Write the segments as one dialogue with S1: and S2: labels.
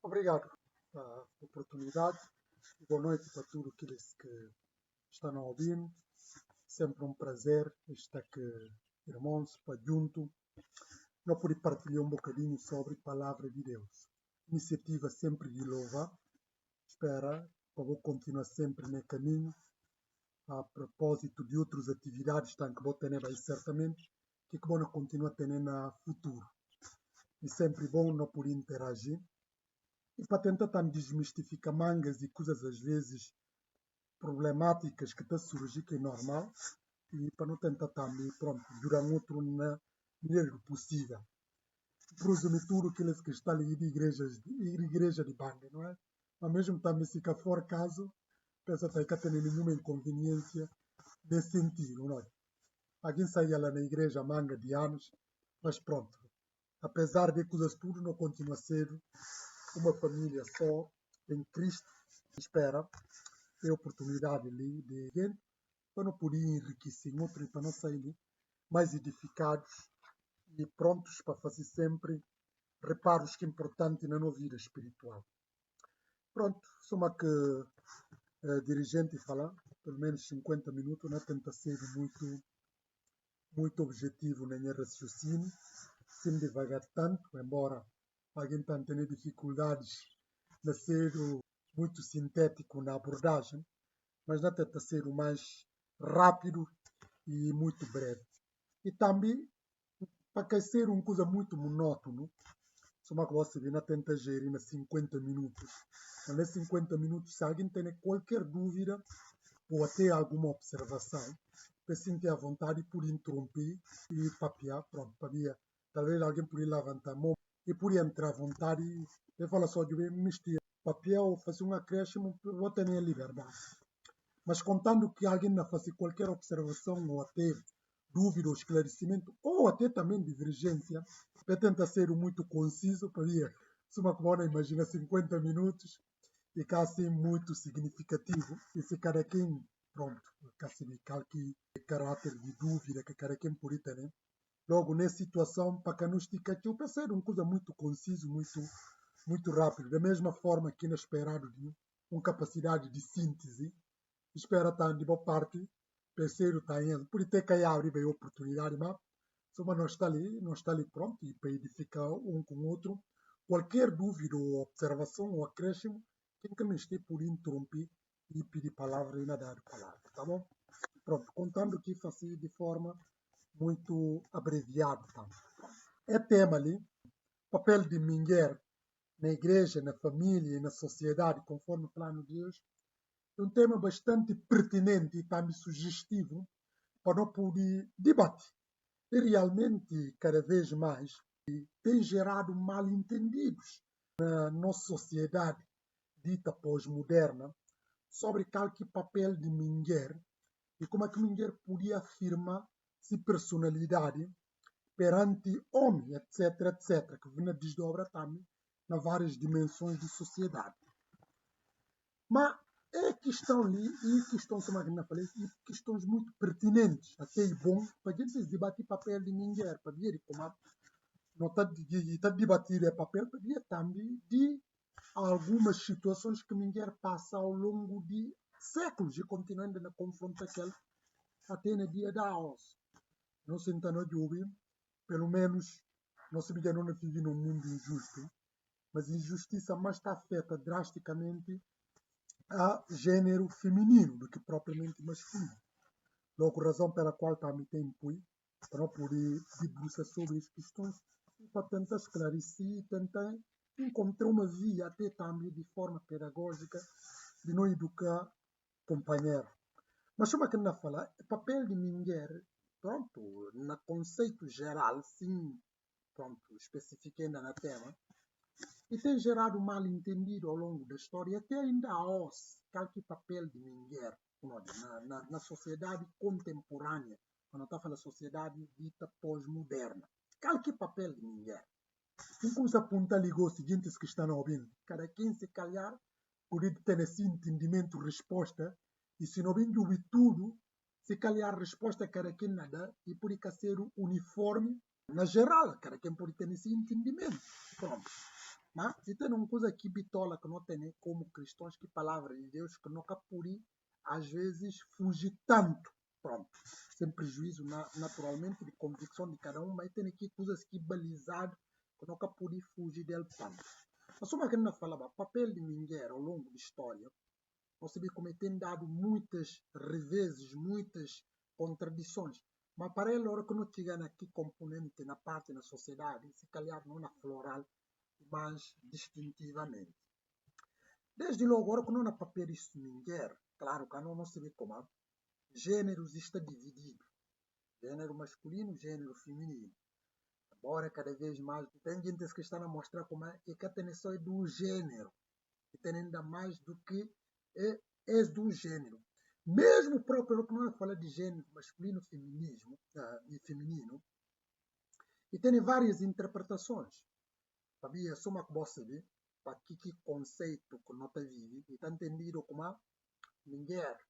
S1: Obrigado pela oportunidade e boa noite para todos aqueles que estão a ouvir. Sempre um prazer estar aqui, irmãos, para junto. Não pude partilhar um bocadinho sobre a palavra de Deus. Iniciativa sempre de louvar. Espera, para vou continuar sempre no caminho. A propósito de outras atividades que vou ter aí certamente, que vou continuar tendo no futuro. E sempre bom não poder interagir. E para tentar desmistificar mangas e coisas às vezes problemáticas que estão surgir, que é normal, e para não tentar também, pronto, durar outro na melhor possível. Presume tudo aqueles que estão ali de igreja de banda, não é? Mas mesmo também se cá for caso, pensa que não tem nenhuma inconveniência nesse sentido, não é? Alguém saía lá na igreja manga de anos, mas pronto, apesar de coisas tudo, não continua a ser uma família só em Cristo. Espera ter oportunidade ali de gente para não poder enriquecer outro e para não sair mais edificados e prontos para fazer sempre reparos que é importante na nossa vida espiritual. Pronto, soma que dirigente falar, pelo menos 50 minutos, não tenta ser muito objetivo na minha raciocínio, sem devagar tanto, embora alguém tenha dificuldades de ser muito sintético na abordagem, mas não tenta ser o mais rápido e muito breve. E também, para ser uma coisa muito monótono, só que você não tenta gerir nas 50 minutos. Mas nesses 50 minutos, se alguém tem qualquer dúvida ou até alguma observação, para sentir à vontade por interromper e papear, pronto, para talvez alguém poderia levantar a mão e poderia entrar à vontade e falar só de mistura, papear ou fazer um acréscimo, vou ter a liberdade. Mas contando que alguém não faça qualquer observação ou até dúvida ou esclarecimento, ou até também divergência, para tentar ser muito conciso, para ver se uma coisa imagina 50 minutos e cá assim muito significativo, e se cada quem, pronto, cá se que caráter de dúvida que cada quem por ter, né? Logo, nessa situação, para que não estica, eu pensei uma coisa muito conciso, muito rápido, da mesma forma que inesperado de uma capacidade de síntese, espera estar de boa parte, penseiro está indo, por ter que abrir a oportunidade, mas só não está ali pronto, e para edificar um com o outro, qualquer dúvida ou observação ou acréscimo, quem que me esteja por interromper e pedir palavra e não dar palavra, tá bom? Pronto, contando que faço de forma muito abreviada, tá? É tema ali, papel de mulher na igreja, na família e na sociedade, conforme o plano de Deus, é um tema bastante pertinente e também sugestivo para não poder debater. E realmente, cada vez mais, tem gerado mal-entendidos na nossa sociedade dita pós-moderna sobre qual que papel de mulher e como é que mulher podia afirmar se personalidade perante homem, etc, etc, que vem na desdobra também nas várias dimensões de sociedade. Mas é questão ali, e questões, como eu falei, e questões muito pertinentes, até e bom, para a gente debater papel de mulher, para ver como não está debater é papel, para ver também de algumas situações que a mulher passa ao longo de séculos e continuando a confrontar aquela até no dia da hoje. Não se entende de ouvir, pelo menos, não se não vive num mundo injusto, mas a injustiça mais está afeta drasticamente a gênero feminino do que propriamente masculino. Logo, razão pela qual também tem apoio para não poder debruçar sobre as questões e para tentar esclarecer e tentar encontrar uma via até também de forma pedagógica de não educar companheiro. Mas como é que não falar? O papel de mulher, pronto, no conceito geral, sim, pronto, especificando na tema, e tem gerado mal-entendido ao longo da história, e até ainda hoje, qual que é o papel de mulher na sociedade contemporânea, quando está falando da sociedade dita pós-moderna. Qual que é o papel de mulher? Incluso apontar ligou os seguintes que estão ouvindo. Cada quem se calhar poder ter esse entendimento, resposta, e se não vem de ouvir tudo, se calhar a resposta cada quem nada e pode ser uniforme na geral, cada quem pode ter esse entendimento. Pronto. Mas se tem uma coisa que bitola que não tem como cristãos, que palavra de Deus, que nunca puri, às vezes, fugir tanto. Pronto. Sem prejuízo, naturalmente, de convicção de cada um, mas tem aqui coisas que balizado, que nunca puri fugir dele tanto. Mas só que não falava, papel de ninguém ao longo da história, você vê como tem dado muitas reveses, muitas contradições. Mas para ele, a hora que não chega aqui componente na parte da sociedade, se calhar não na floral, mas distintivamente. Desde logo, agora que não há papel isso ninguém, claro que não se vê como gêneros está dividido. Gênero masculino, gênero feminino. Embora cada vez mais, tem gente que está a mostrar como é que a atenção é do gênero. E tem ainda mais do que é do gênero. Mesmo o próprio que não fala de gênero masculino e feminino, e tem várias interpretações. Sabia? Só uma que você vê, para que conceito que não vive, e está entendido como mulher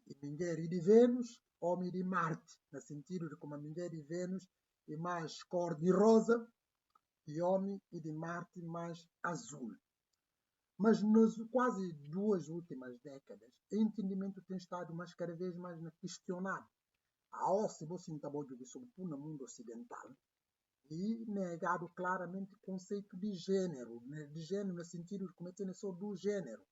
S1: e de Vênus, homem de Marte, no sentido de como a mulher de Vênus é mais cor de rosa, e homem e de Marte mais azul. Mas nas quase 2 últimas décadas, o entendimento tem estado mais cada vez mais questionado. A se você não está sobretudo no mundo ocidental, e negado claramente o conceito de gênero no sentido de como é só do gênero.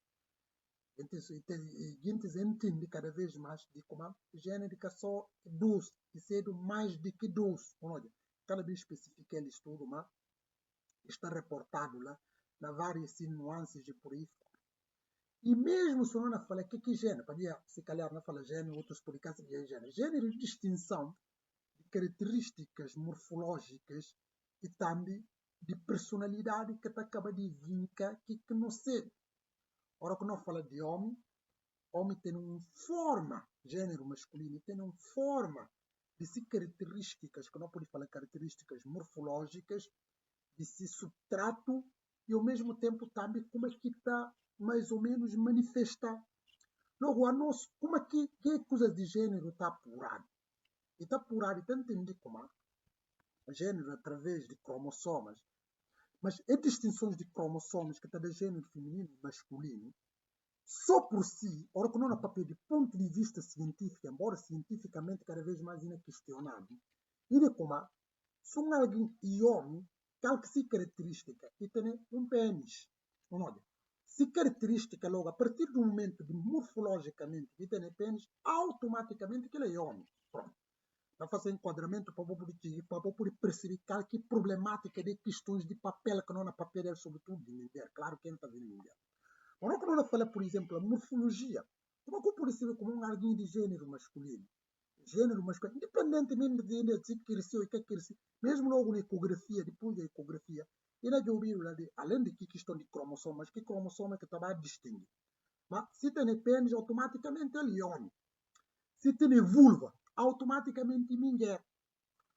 S1: A gente entende cada vez mais de como gênero é só dos, e sendo mais do que dos. Olha, cada vez especifica ele estudo, mas está reportado lá, na várias nuances de por aí. E mesmo se não fala que gênero, podia se calhar não fala gênero, outros podcasts de gênero. Gênero de distinção de características morfológicas e também de personalidade que acaba de vincar que não sei. Ora que não fala de homem tem uma forma, gênero masculino, tem uma forma de se características, que não pode falar características morfológicas, de se subtrato e ao mesmo tempo também como é que está mais ou menos manifestar. Logo, a nós, como é que coisa de gênero está apurado? E está apurado, está entendido como gênero através de cromossomas, mas as distinções de cromossomas que está de gênero feminino e masculino, só por si, ora que não há papel de ponto de vista científico, embora cientificamente cada vez mais questionado, e de como são alguém e homem, tal que se característica, e tem um pênis. Olha, se característica logo, a partir do momento de morfologicamente e tem pênis, automaticamente que ele é homem. Pronto. Para fazer enquadramento, para poder perceber que problemática de questões de papel, que não há papel, sobretudo de mulher. Claro que não está vendo mulher. Quando nós falamos, por exemplo, a morfologia, como é que pode ser como um alguém de gênero masculino? Gênero masculino, independentemente de que cresceu e que cresceu, mesmo logo na ecografia, depois da ecografia, ainda já ouviram lá além de que questão de cromossomas, que cromossoma que estava a distinguir. Mas se tem pênis, automaticamente ele é homem. Se tem vulva, automaticamente mulher.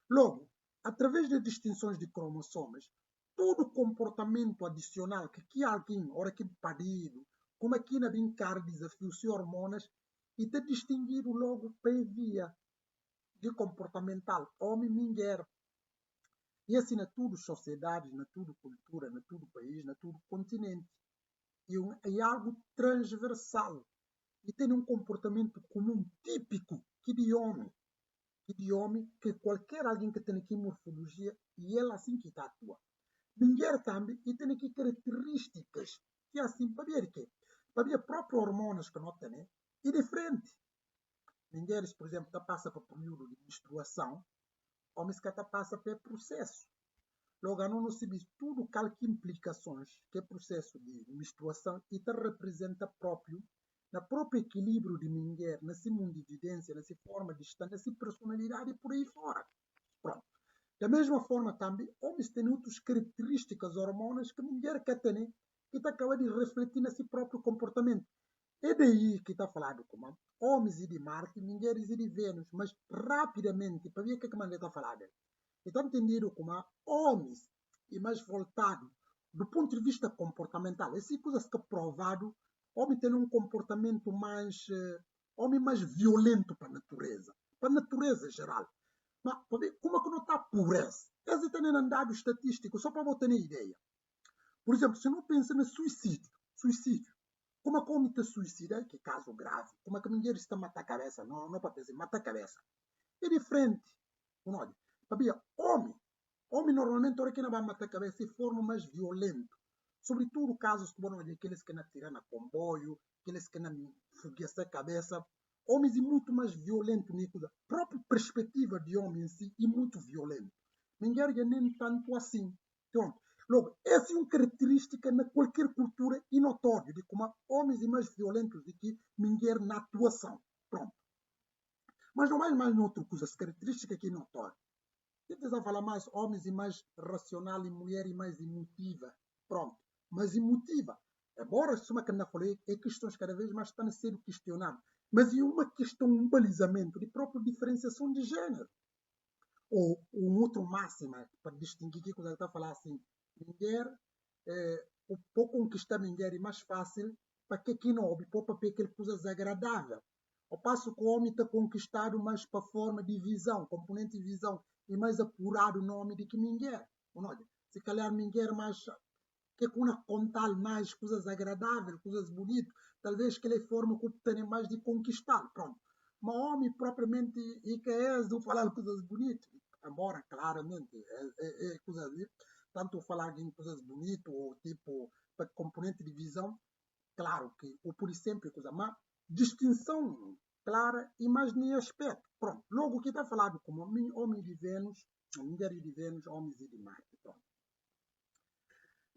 S1: Logo, através das distinções de cromossomas, todo comportamento adicional que alguém, hora que parido, como aqui na brincar desafios e hormonas, e te distinguido logo para via de comportamental, homem e mulher. E assim na tudo sociedade, na tudo cultura, na tudo país, na tudo continente. E é algo transversal. E tem um comportamento comum, típico, que de homem. Que qualquer alguém que tem aqui morfologia, e ela assim que está atua. Mulher também, e tem aqui características, que é assim, para ver que, para ver próprios hormonas que não tem, e diferente. Mulheres, por exemplo, que passam por período de menstruação, homens que passam por processo. Logo, não se diz tudo que implicações que é processo de menstruação e te representa próprio, na próprio equilíbrio de mulher, nessa mundividência, nessa forma de estar, nessa personalidade e por aí fora. Pronto. Da mesma forma também, homens têm outras características hormonas que a mulher quer ter, que está acabando de refletir nesse próprio comportamento. É daí que está falado como homens e de Marte, mulheres e de Vênus, mas rapidamente, para ver o que a maneira está falando. Está entendido como homens e mais voltado do ponto de vista comportamental. Essas coisas que é provado, homem tem um comportamento mais, homem mais violento para a natureza geral. Mas como é que não está pureza? Esse tem um dado estatístico, só para você ter ideia. Por exemplo, se não pensa no suicídio, como é que o homem te suicida, que é caso grave, como é que a mulher está a matar a cabeça? Não, não para pensar, mata a cabeça. É diferente. Olha, sabia, homem normalmente, hora que não vai matar a cabeça de forma mais violenta. Sobretudo casos que vão aqueles que não tiram a comboio, aqueles que não fogueçam a cabeça. Homens e muito mais violento, Nicola. A própria perspectiva de homem em si é muito violento. Ninguém é nem tanto assim. Pronto. Logo, essa é uma característica na qualquer cultura e notório de como há homens e mais violentos do que mulher na atuação. Pronto. Mas não mais noutra coisa, essa característica aqui é notória. Tens a falar mais homens e mais racional e mulher e mais emotiva. Pronto. Mais emotiva. Embora isso que eu falei, é questões cada vez mais estão a ser questionadas. Mas é uma questão, um balizamento de própria diferenciação de género. Ou um outro máximo, para distinguir que coisa está a falar assim, mulher, o pouco conquistar mulher é mais fácil para que aqui não houve para aquele coisa desagradável. Ao passo que o homem está conquistado mais para a forma de visão, componente de visão, e mais apurado o nome do que mulher. Olha, se calhar mulher mais que com contar mais coisas agradáveis, coisas bonitas, talvez que ele forma que tenha mais de conquistar. Pronto. Mas homem propriamente e que é de falar coisas bonitas, embora claramente é coisa de tanto falar em coisas bonitas ou tipo para componente de visão, claro que o por sempre coisa, mas distinção clara e mais nem aspecto. Pronto. Logo que está falado como homem de Vênus, mulher de Vênus, homens de Marte. Pronto.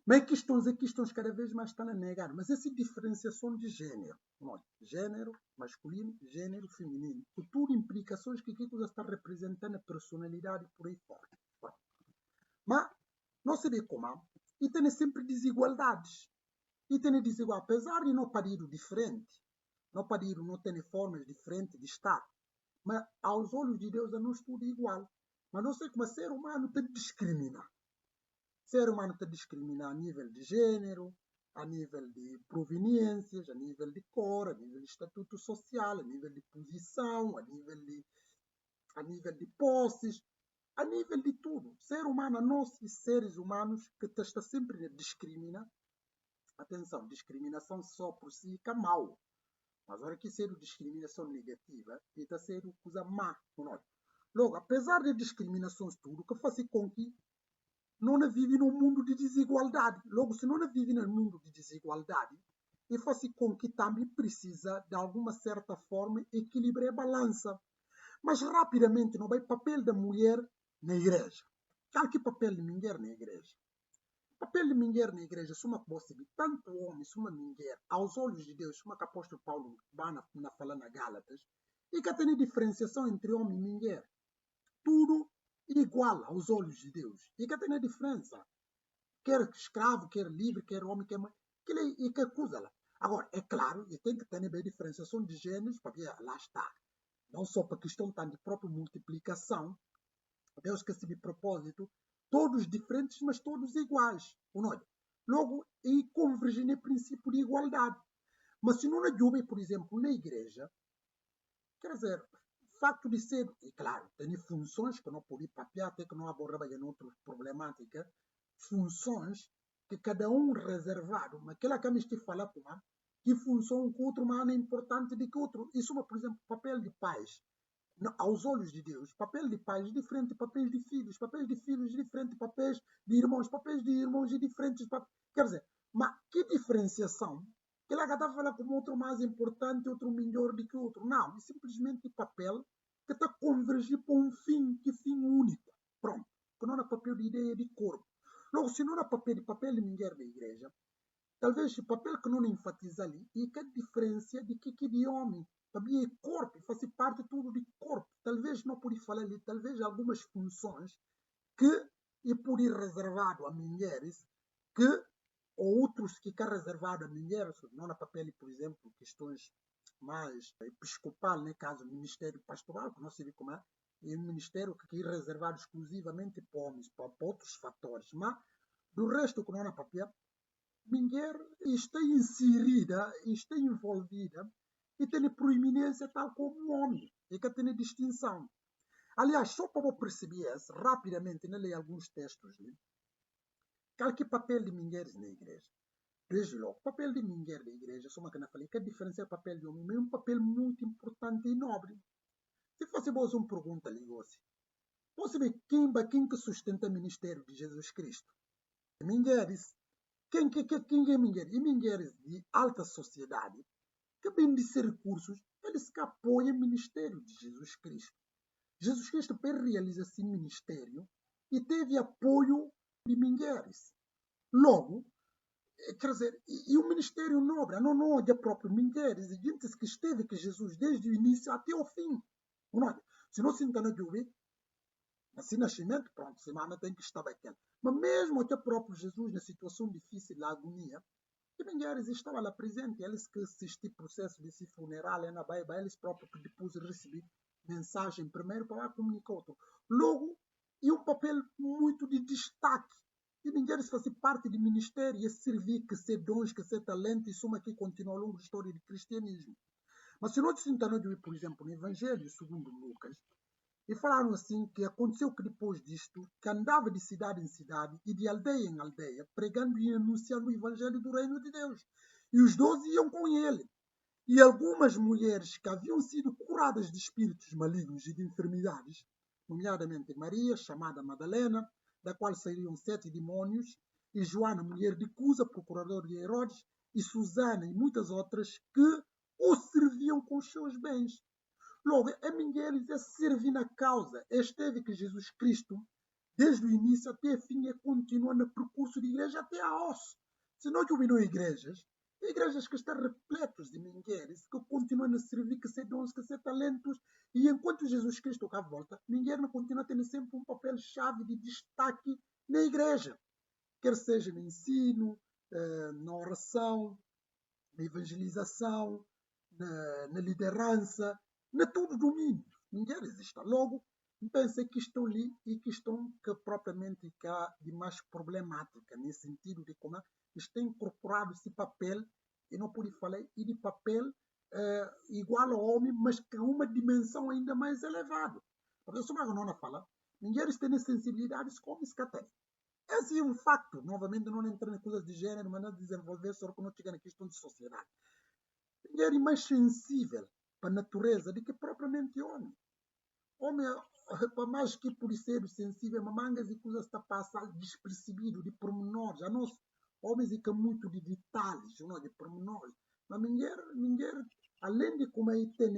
S1: Mas questões cada vez mais estão a negar. Mas essa diferenciação de gênero, olha, gênero masculino, gênero feminino, que tudo implicações que aquilo está representando a personalidade por aí fora. Mas não se vê como há. E tem sempre desigualdades. E tem desigualdades, apesar de não parir diferente, não parir, não ter formas diferentes de estar. Mas aos olhos de Deus não é tudo igual. Mas não sei como ser humano te discrimina. Ser humano te discrimina a nível de gênero, a nível de proveniências, a nível de cor, a nível de estatuto social, a nível de posição, a nível de posses, a nível de tudo. Ser humano, nós seres humanos, que está sempre a discriminar. Atenção, discriminação só por si é mal. Mas olha que ser discriminação negativa, está sendo coisa má. Logo, apesar de discriminações tudo, que faz com que não vive num mundo de desigualdade. Logo, se não vive num mundo de desigualdade, e faz com que também precisa, de alguma certa forma, equilibrar a balança. Mas rapidamente não vai papel da mulher na igreja. Qual que é o papel de mulher na igreja? O papel de mulher na igreja, se uma possibilidade, tanto homem, se uma mulher, aos olhos de Deus, como o apóstolo Paulo vai na fala na Gálatas, e que tem diferenciação entre homem e mulher. Tudo igual aos olhos de Deus. E que tem a diferença. Quer escravo, quer livre, quer homem, quer mãe. E que acusa lá. Agora, é claro, e tem que ter a diferenciação de gêneros, porque lá está. Não só para a questão de própria multiplicação, Deus que se de propósito, todos diferentes, mas todos iguais. Olha, logo, e convergem no princípio de igualdade. Mas se não houve, por exemplo, na igreja, quer dizer, o facto de ser, e claro, tem funções que não pode papiar, até que não aborda em outra problemática, funções que cada um reservado, mas aquela que me estou falando, que função que outro mais é importante do que outro. Isso, por exemplo, papel de pais. Aos olhos de Deus, papel de pais é diferente de papéis de filhos é diferente de papéis de irmãos é diferente. Quer dizer, mas que diferenciação? Que ela está a falar como outro mais importante, outro melhor do que outro. Não, é simplesmente papel que está a convergir para um fim, que fim único. Pronto. Que não é papel de ideia de corpo. Logo, se não é papel de mulher da igreja, talvez o papel que não enfatiza ali é que a diferença de que de homem. Também é corpo, faz parte tudo de corpo. Talvez não por falar ali, talvez algumas funções que é por ir reservado a mulheres, que ou outros que é reservado a mulheres, não na papel, por exemplo, questões mais episcopal, no caso, ministério pastoral, que não sei como é um ministério que é reservado exclusivamente para homens, para outros fatores, mas do resto que não na papel, mulher está inserida, está envolvida e tem proeminência tal como o homem, e que tem distinção. Aliás, só para eu perceber rapidamente, né, ler alguns textos, né? Qual que é o papel de mulheres na igreja? Desde logo, o papel de mulher na igreja, só uma que eu falei, que a diferença é o papel de homem, mas é um papel muito importante e nobre. Se fosse você uma pergunta ali, você vê quem que sustenta o ministério de Jesus Cristo? Mulheres. Quem é mulher? E mulheres de alta sociedade, que bem de ser recursos, eles que apoiam o ministério de Jesus Cristo. Jesus Cristo realiza esse ministério e teve apoio de mulheres. Logo, quer dizer, e o ministério nobre, não é de próprias mulheres, e gente que esteve com Jesus desde o início até o fim. Não, se não se entende de ouvir, assim nascimento, pronto, semana tem que estar aquele. Mas mesmo até o próprio Jesus, na situação difícil, na agonia, e mulheres estavam lá presentes, eles que assistiram o processo desse funeral na Bíblia, eles próprios que depois receberam mensagem primeiro para comunicar outro. Logo, e um papel muito de destaque. E mulheres fazem parte do ministério e servir, que ser dons, que ser talento, e soma que continua ao longo da história do cristianismo. Mas se nós sentamos, por exemplo, no Evangelho segundo Lucas, e falaram assim que aconteceu que depois disto, que andava de cidade em cidade e de aldeia em aldeia, pregando e anunciando o evangelho do reino de Deus. E os 12 iam com ele. E algumas mulheres que haviam sido curadas de espíritos malignos e de enfermidades, nomeadamente Maria, chamada Madalena, da qual saíram 7 demônios, e Joana, mulher de Cusa, procurador de Herodes, e Susana e muitas outras que o serviam com os seus bens. Logo, a mulheres é servir na causa. Esteve que Jesus Cristo, desde o início até o fim, continua no percurso de igreja até a osso. Se nós ouvirmos igrejas que estão repletas de mulheres que continuam a servir, que ser dons, que ser talentos, e enquanto Jesus Cristo cá volta, mulher não continua tendo sempre um papel-chave de destaque na igreja, quer seja no ensino, na oração, na evangelização, na liderança, na todo domínio. Mulheres estão. Logo, pensa que estão ali e que estão que propriamente cá de mais problemática, nesse sentido de como estão incorporado esse papel, e não pude falar, e de papel igual ao homem, mas com uma dimensão ainda mais elevada. A pessoa que não fala, mulheres têm sensibilidades como se têm. Esse é um facto. Novamente, não entrando em coisas de gênero, mas não desenvolver só quando chega na questão de sociedade. Mulher é mais sensível para a natureza do que propriamente homem. Homem, para mais que por ser sensível, mangas e coisas está passando despercebido, de pormenores. A nós, homens, é muito de detalhes, não de pormenores. Mas mulher, além de como aí tem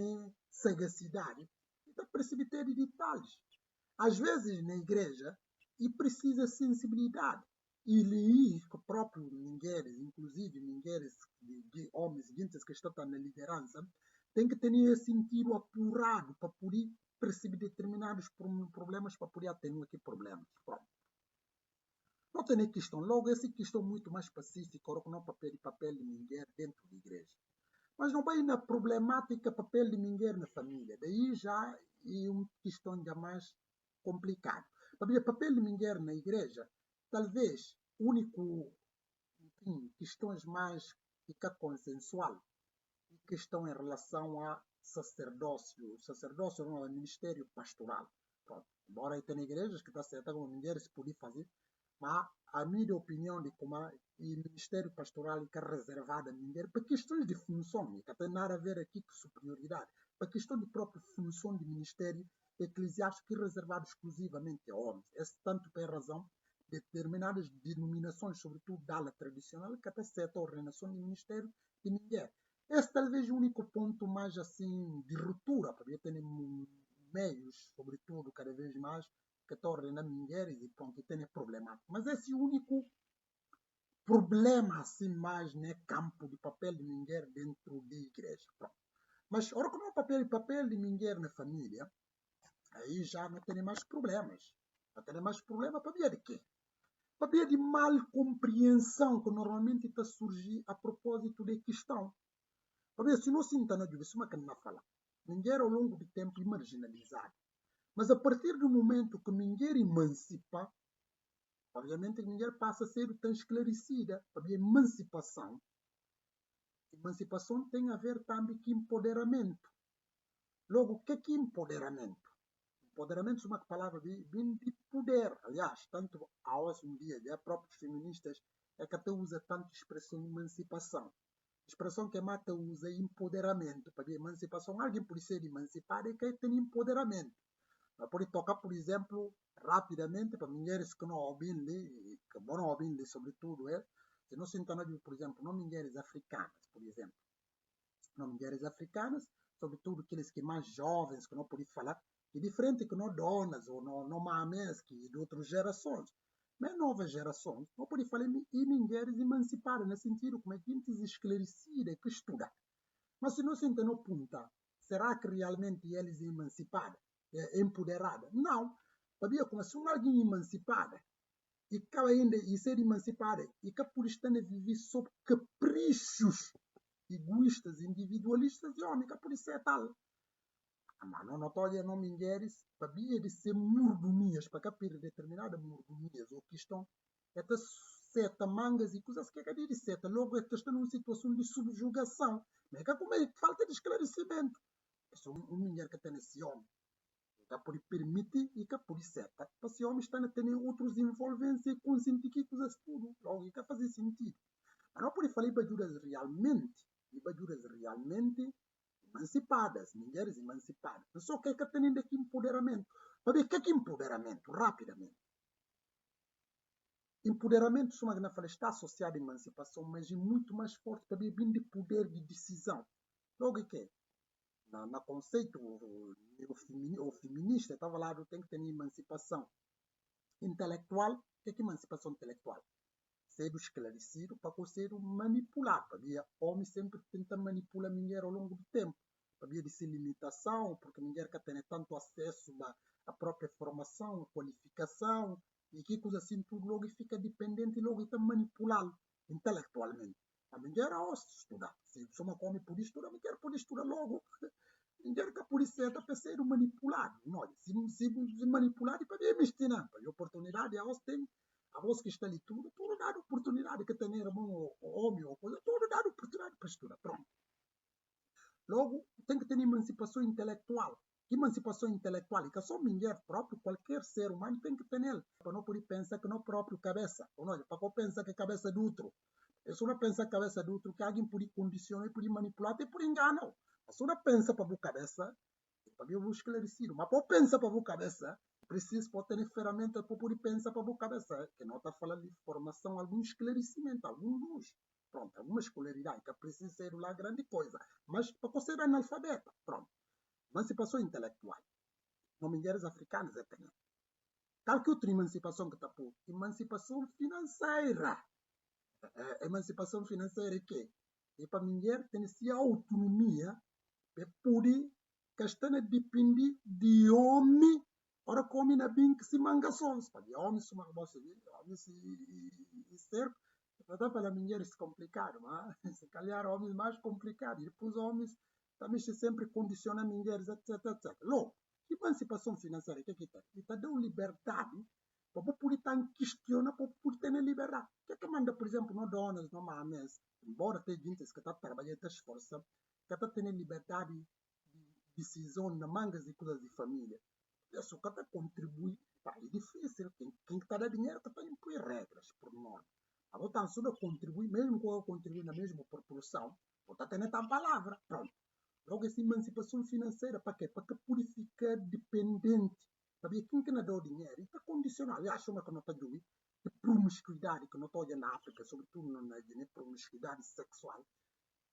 S1: sagacidade, está perceber ter de detalhes. Às vezes, na igreja, e precisa sensibilidade. E li que próprios mulheres, inclusive mulheres de homens, gente que estão na liderança, têm que ter esse sentido apurado para poder perceber determinados problemas, para poder atenuar aqueles problemas. Pronto. Não tem questão. Logo, essa questão muito mais pacífica, não papel de mulher dentro da igreja. Mas não vai na problemática papel de mulher na família. Daí já é uma questão já mais complicada. O papel de mulher na igreja, talvez, único, enfim, questões mais fica consensual, questão em relação a sacerdócio. O sacerdócio não é ministério pastoral. Pronto. Embora tenha igrejas que está certa como mulheres podem fazer, mas a minha opinião de como o ministério pastoral é reservado a mulher para questões de função, não tem nada a ver aqui com superioridade, para questão de própria função de ministério eclesiástico que é reservado exclusivamente a homens. Esse tanto por razão de determinadas denominações, sobretudo da ala tradicional, que até certa ordenação de ministério de mulher. Esse talvez o único ponto mais assim de ruptura, porque tem meios, sobretudo, cada vez mais, que tornam mulheres e pronto, tem problemático. Mas esse é o único problema assim mais, né, campo de papel de mulher dentro da igreja. Pronto. Mas ora como é o papel de mulher na família, aí já não tem mais problemas. Não tem mais problema para ver de quê? Para ver de mal compreensão que normalmente está a surgir a propósito da questão. Para ver se não se entende de isso, mas que não fala. Mulher ao longo do tempo é marginalizada. Mas a partir do momento que a mulher emancipa, obviamente a mulher passa a ser tão esclarecida. A emancipação tem a ver também com empoderamento. Logo, o que é empoderamento? empoderamento é uma palavra de poder. Aliás, tanto há hoje em dia, já próprios feministas, é que até usa tanto a expressão emancipação. A expressão que a Mata usa é empoderamento. Para emancipação, alguém pode ser emancipado e quer ter empoderamento. Pode tocar, por exemplo, rapidamente, para mulheres que não ouvem, que não ouvem, sobretudo, se não se entendem, por exemplo, não mulheres africanas, por exemplo. Não mulheres africanas, sobretudo aqueles que mais jovens, que não podem falar, que diferente que não donas ou não mames que de outras gerações. Mas novas gerações não podem falar e mulheres emancipadas, no sentido como é que gente esclarecida, que estuda. Mas se não se entende no ponta, será que realmente eles emancipadas, empoderadas? Não. Sabia como se alguém emancipada e que ainda e ser emancipada e que por estar a viver sob caprichos egoístas, individualistas, e homem, que por isso é tal. Mas não estou a dizer não mulheres, sabia de ser mordomias, para capir determinadas mordomias, ou que estão, até seta mangas e coisas que é de seta, logo estão numa situação de subjugação. Mas é que como é falta de esclarecimento. É uma mulher que tem esse homem, que por permite e que por seta, para esse homem está a ter outros envolvências e consciente que coisas tudo, logo que fazer sentido. Mas não pode falar de bajuras realmente emancipadas, mulheres emancipadas. Não só que tem daqui empoderamento. Para ver o que é empoderamento? Rapidamente. Empoderamento, como eu falei, está associado à emancipação, mas é muito mais forte para ver de poder de decisão. Logo o que no conceito o feminista estava lá, tem que ter emancipação intelectual. O que é emancipação intelectual? Ser esclarecido para ser manipulado. Para homem sempre tenta manipular a mulher ao longo do tempo. Para de ser limitação, porque a mulher quer ter tanto acesso à própria formação, à qualificação, e que coisa assim, tudo logo fica dependente e logo está manipulá-lo intelectualmente. A mulher estuda. Se uma homem por estudar, a mulher pode estudar logo. A mulher que por isso para ser manipulado. Não, se manipulado, para ver mestina. A oportunidade a tem. A voz que está ali, tudo dá oportunidade que tem irmão ou homem ou coisa, tudo dá oportunidade para estudar. Pronto. Logo, tem que ter emancipação intelectual. Emancipação intelectual, que só mulher próprio, qualquer ser humano tem que ter nele. Para não poder pensar que não é próprio cabeça. Ou não, para não pensar que é cabeça do outro. Eu só não pensa a cabeça do outro, que alguém pode condicionar, pode manipular, até por engano. A só não pensa para a cabeça, para eu vou esclarecido. Mas para pensar para a cabeça, preciso ter ferramenta para poder pensar para a cabeça. Que não está falando de formação, algum esclarecimento, algum luz. Pronto, alguma escolaridade, que precisa ser lá grande coisa. Mas para ser analfabeta, pronto. Emancipação intelectual. Não mulheres africanas é também. Tal que outra emancipação que está por emancipação financeira. Emancipação financeira é que é para a mulher ter a autonomia para poder gastar depender de homem. Ora, como na bem que se manga sons. Para homem se manga homem se ser. Para para mulheres é complicado, mas se calhar homens mais complicados. E depois homens também se sempre condiciona mulheres, etc, etc. Logo, emancipação financeira, o que é que está? Está dando liberdade para poder estar em questiona, para poder ter liberdade. O que manda, por exemplo, não donas, não mames, embora tenha gente que está trabalhando, está esforçando, que está tendo liberdade de decisão na mangas e coisas de família. Isso que está contribui, é difícil. Quem está dando dinheiro está a impor regras, por norma. A votação contribui, mesmo que eu contribui na mesma proporção, está tendo a palavra. Pronto. Logo, essa emancipação financeira, para quê? Para que purificar dependente. Sabia quem que não dá o dinheiro? Está condicionado. Eu acho que não está doendo. De promiscuidade, que não estou na África, sobretudo na promiscuidade sexual.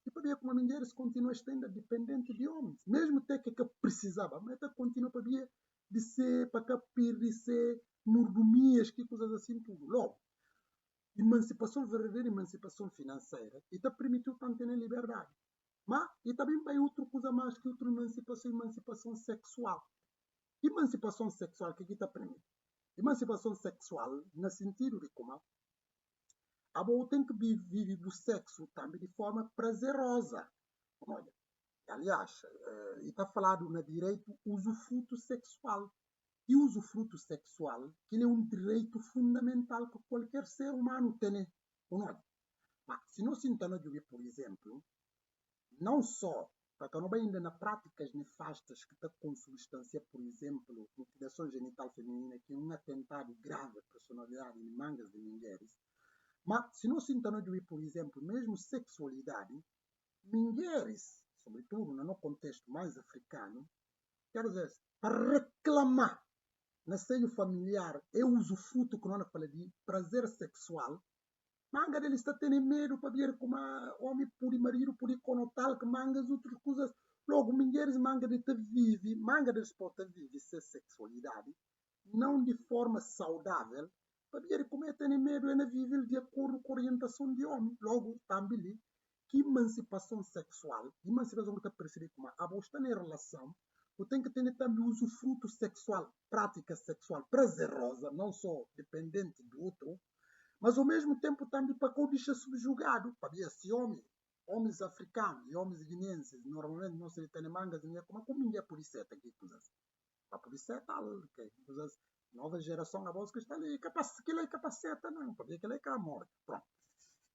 S1: E para ver como as mulheres continuam estando dependentes de homens. Mesmo até que precisava, mas até continua para ver de ser, para capir, de ser mordomias, que coisas assim, tudo. Logo, emancipação verdadeira, emancipação financeira, e está permitiu tanto ter liberdade. Mas, e também vai outra coisa mais que outra emancipação sexual. Emancipação sexual, que aqui está permitido? Emancipação sexual, no sentido de como a boa tem que viver o sexo também de forma prazerosa. Olha, aliás, está falado no direito usufruto sexual. E o usufruto sexual, que ele é um direito fundamental que qualquer ser humano tem. Olha, mas se nós entendemos, por exemplo, não só Porque não bem ainda nas práticas nefastas que está consubstanciar, por exemplo, mutilação genital feminina, que é um atentado grave à personalidade em mangas de mulheres. Mas, se não se entende, por exemplo, mesmo sexualidade, mulheres, sobretudo no contexto mais africano, quer dizer, para reclamar no seio familiar é usufruto que não fala de prazer sexual, manga deles está tendo medo para ver como homem por marido por conotar que mangas outras coisas. Logo, mulheres manga de te vive, manga deles pode viver essa sexualidade, não de forma saudável, para ver como é ter medo e viver de acordo com a orientação de homem. Logo, também, que emancipação sexual, emancipação que está percebendo como a bosta na relação, eu tenho que ter também usufruto sexual, prática sexual prazerosa, não só dependente do outro, mas ao mesmo tempo também para que eu deixe subjugado. Para ver se homens africanos e homens guineenses, normalmente não se têm mangas, como ninguém por isso é aqui, coisas. A polícia é tal, que coisas, nova geração, a voz que está ali, que ele é capaceta, não, para ver que ele é cá morte. Pronto.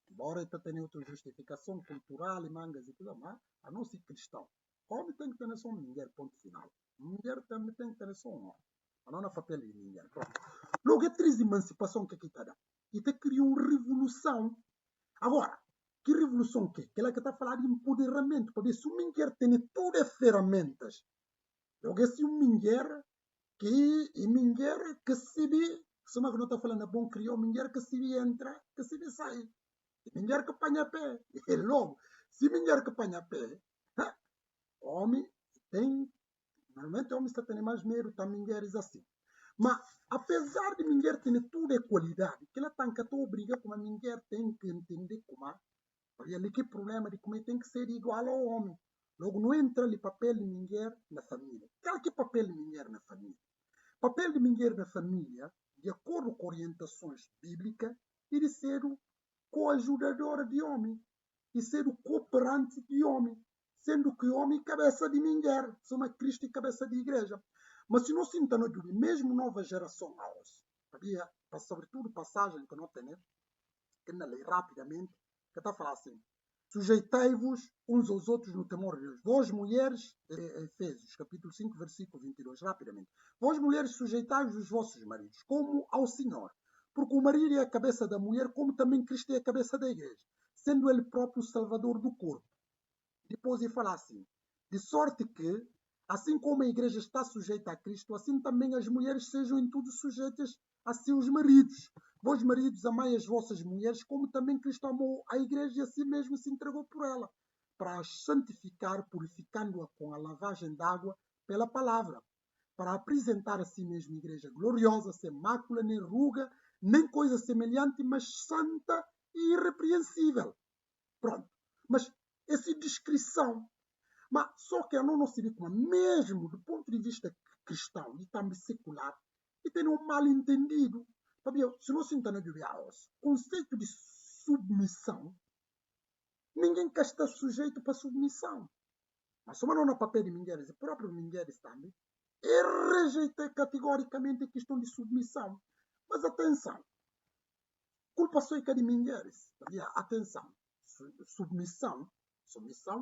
S1: Embora ele tenha outra justificação cultural e mangas e tudo, mas a não ser cristão. Homem tem que ter só mulher, ponto final. Mulher também tem que ter só um homem. A não na papel de mulher. Pronto. Logo é triste emancipação que aqui está dando. E te criou uma revolução. Agora, que revolução que é? Que ela que está a falar de empoderamento. Para ver se o mulher tem todas as ferramentas. Logo é se o mulher que se vê, se uma que não está falando a bom criou, mulher que se vê entra, que se vê sai. Mulher que apanha pé. E logo, se mulher que apanha pé, homem tem, normalmente homem está tendo mais medo, tá mulheres assim. Mas, apesar de mulher ter toda a qualidade, que ela tem que obrigar como a mulher tem que entender como ali que problema de como tem que ser igual ao homem. Logo, não entra ali papel de mulher na família. Qual que é papel de mulher na família? Papel de mulher na família, de acordo com orientações bíblicas, é de ser o coajudador de homem e ser o cooperante de homem, sendo que o homem cabeça de mulher, são Cristo e cabeça de igreja. Mas se não se entende, mesmo nova geração hoje, havia, sobretudo, passagem que não tem, que na lei rapidamente, que está a falar assim, sujeitai-vos uns aos outros no temor de Deus. Vós, mulheres, Efésios, capítulo 5, versículo 22, rapidamente. Vós, mulheres, sujeitai-vos os vossos maridos, como ao Senhor. Porque o marido é a cabeça da mulher, como também Cristo é a cabeça da igreja, sendo ele próprio o salvador do corpo. Depois ele fala assim, de sorte que, assim como a igreja está sujeita a Cristo, assim também as mulheres sejam em tudo sujeitas a seus maridos. Vós, maridos, amai as vossas mulheres, como também Cristo amou a igreja e assim mesmo se entregou por ela, para a santificar, purificando-a com a lavagem d'água pela palavra, para apresentar a si mesmo a igreja gloriosa, sem mácula, nem ruga, nem coisa semelhante, mas santa e irrepreensível. Pronto. Mas essa descrição, mas só que eu não se vê como, mesmo do ponto de vista cristão e também secular, e tem um mal entendido. Se não se entende de o conceito de submissão, ninguém quer estar sujeito para submissão. Mas se não papel de mulheres, e próprios mulheres também, é rejeitar categoricamente a questão de submissão. Mas atenção, culpa só é de mulheres. Atenção, submissão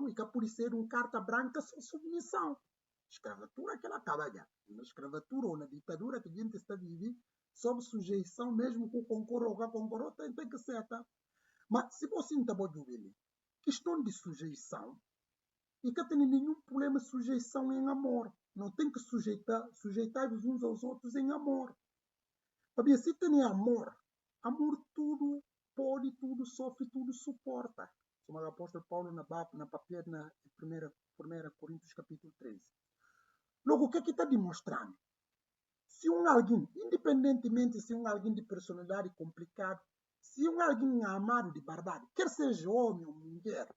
S1: e que por ser carta branca são submissão. Escravatura que ela acaba já. Na escravatura ou na ditadura que a gente está vivendo, sob sujeição, mesmo com concorreu ou concorreu, tem que ser. Tá? Mas se você não está bem, questão de sujeição, e que tem nenhum problema de sujeição em amor. Não tem que sujeitar-vos uns aos outros em amor. Sabia, se tem amor tudo pode, tudo sofre, tudo suporta. Como o apóstolo Paulo na papel na 1 Coríntios capítulo 13. Logo, o que está demonstrando? Se alguém, independentemente se alguém de personalidade complicada, se alguém é amado de verdade, quer seja homem ou mulher,